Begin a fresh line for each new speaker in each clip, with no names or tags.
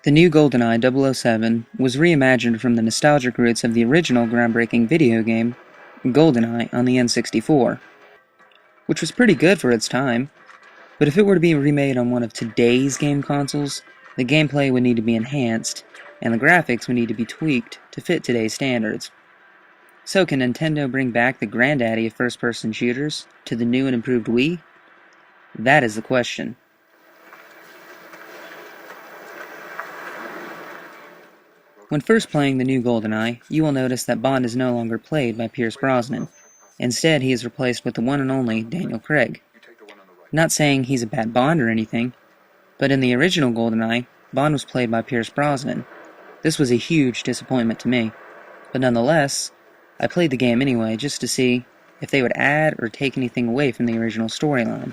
The new Goldeneye 007 was reimagined from the nostalgic roots of the original groundbreaking video game, Goldeneye, on the N64, which was pretty good for its time, but if it were to be remade on one of today's game consoles, the gameplay would need to be enhanced, and the graphics would need to be tweaked to fit today's standards. So can Nintendo bring back the granddaddy of first-person shooters to the new and improved Wii? That is the question. When first playing the new Goldeneye, you will notice that Bond is no longer played by Pierce Brosnan. Instead, he is replaced with the one and only Daniel Craig. Not saying he's a bad Bond or anything, but in the original Goldeneye, Bond was played by Pierce Brosnan. This was a huge disappointment to me, but nonetheless, I played the game anyway just to see if they would add or take anything away from the original storyline.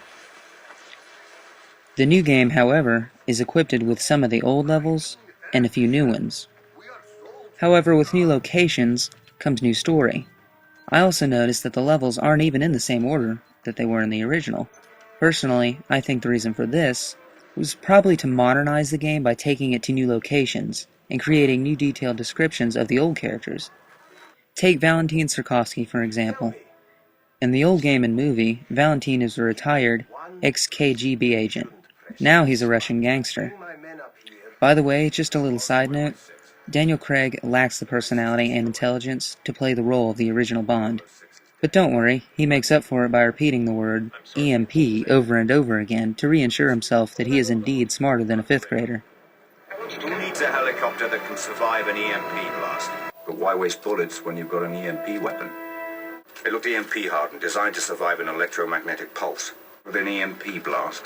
The new game, however, is equipped with some of the old levels and a few new ones. However, with new locations comes new story. I also noticed that the levels aren't even in the same order that they were in the original. Personally, I think the reason for this was probably to modernize the game by taking it to new locations and creating new detailed descriptions of the old characters. Take Valentin Surkovsky, for example. In the old game and movie, Valentin is a retired ex-KGB agent. Now he's a Russian gangster. By the way, just a little side note, Daniel Craig lacks the personality and intelligence to play the role of the original Bond. But don't worry, he makes up for it by repeating the word EMP over and over again to reassure himself that he is indeed smarter than a fifth grader.
Who needs a helicopter that can survive an EMP blast? But why waste bullets when you've got an EMP weapon? It looked EMP hardened, designed to survive an electromagnetic pulse. With an EMP blast,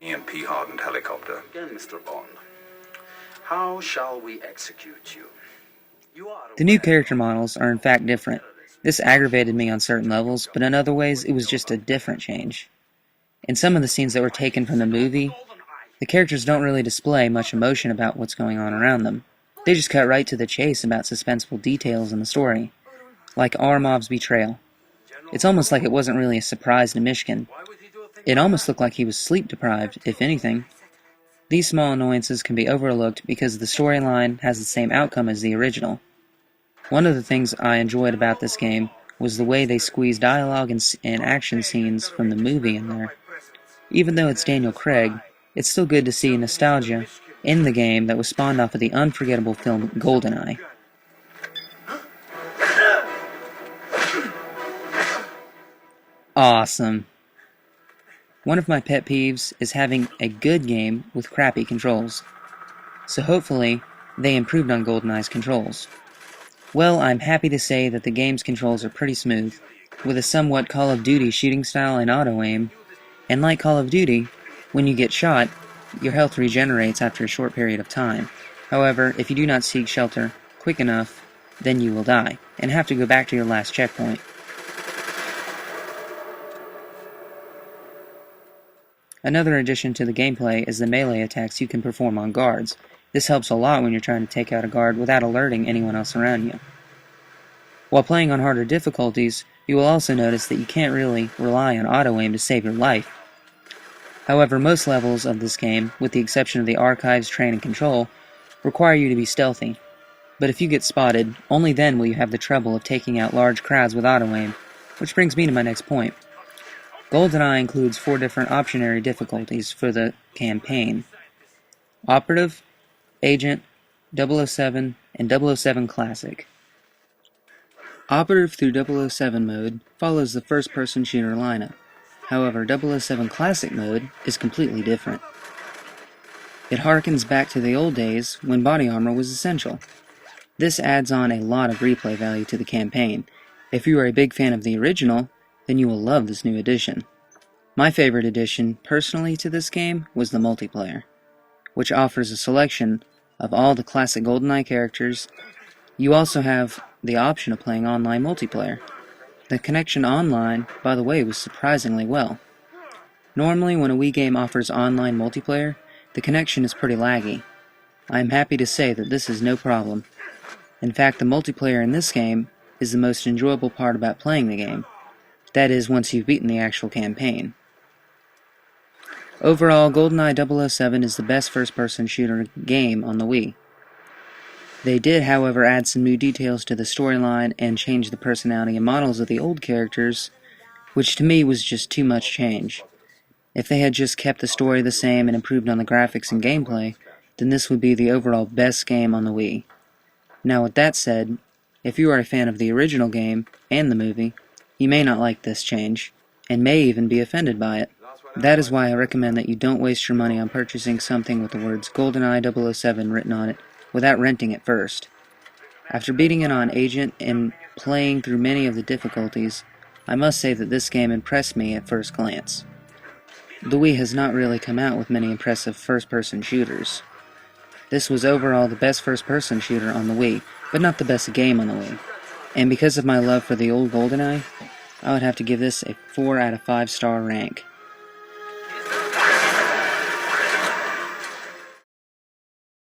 EMP hardened helicopter.
Again, Mr. Bond. How shall we execute you?
The new character models are in fact different. This aggravated me on certain levels, but in other ways it was just a different change. In some of the scenes that were taken from the movie, the characters don't really display much emotion about what's going on around them. They just cut right to the chase about suspenseful details in the story, like Armov's betrayal. It's almost like it wasn't really a surprise to Mishkin. It almost looked like he was sleep-deprived, if anything. These small annoyances can be overlooked because the storyline has the same outcome as the original. One of the things I enjoyed about this game was the way they squeezed dialogue and action scenes from the movie in there. Even though it's Daniel Craig, it's still good to see nostalgia in the game that was spawned off of the unforgettable film Goldeneye. Awesome. One of my pet peeves is having a good game with crappy controls. So hopefully, they improved on GoldenEye's controls. Well, I'm happy to say that the game's controls are pretty smooth, with a somewhat Call of Duty shooting style and auto-aim, and like Call of Duty, when you get shot, your health regenerates after a short period of time. However, if you do not seek shelter quick enough, then you will die, and have to go back to your last checkpoint. Another addition to the gameplay is the melee attacks you can perform on guards. This helps a lot when you're trying to take out a guard without alerting anyone else around you. While playing on harder difficulties, you will also notice that you can't really rely on auto-aim to save your life. However, most levels of this game, with the exception of the Archives, Train, and Control, require you to be stealthy. But if you get spotted, only then will you have the trouble of taking out large crowds with auto-aim, which brings me to my next point. Goldeneye includes 4 different optionary difficulties for the campaign: Operative, Agent, 007, and 007 Classic. Operative through 007 mode follows the first-person shooter lineup. However, 007 Classic mode is completely different. It harkens back to the old days when body armor was essential. This adds on a lot of replay value to the campaign. If you are a big fan of the original, then you will love this new addition. My favorite addition, personally, to this game was the multiplayer, which offers a selection of all the classic GoldenEye characters. You also have the option of playing online multiplayer. The connection online, by the way, was surprisingly well. Normally, when a Wii game offers online multiplayer, the connection is pretty laggy. I am happy to say that this is no problem. In fact, the multiplayer in this game is the most enjoyable part about playing the game. That is, once you've beaten the actual campaign. Overall, Goldeneye 007 is the best first-person shooter game on the Wii. They did, however, add some new details to the storyline and change the personality and models of the old characters, which to me was just too much change. If they had just kept the story the same and improved on the graphics and gameplay, then this would be the overall best game on the Wii. Now with that said, if you are a fan of the original game and the movie, you may not like this change, and may even be offended by it. That is why I recommend that you don't waste your money on purchasing something with the words Goldeneye 007 written on it without renting it first. After beating it on Agent and playing through many of the difficulties, I must say that this game impressed me at first glance. The Wii has not really come out with many impressive first-person shooters. This was overall the best first-person shooter on the Wii, but not the best game on the Wii. And because of my love for the old GoldenEye, I would have to give this a 4 out of 5 star rank.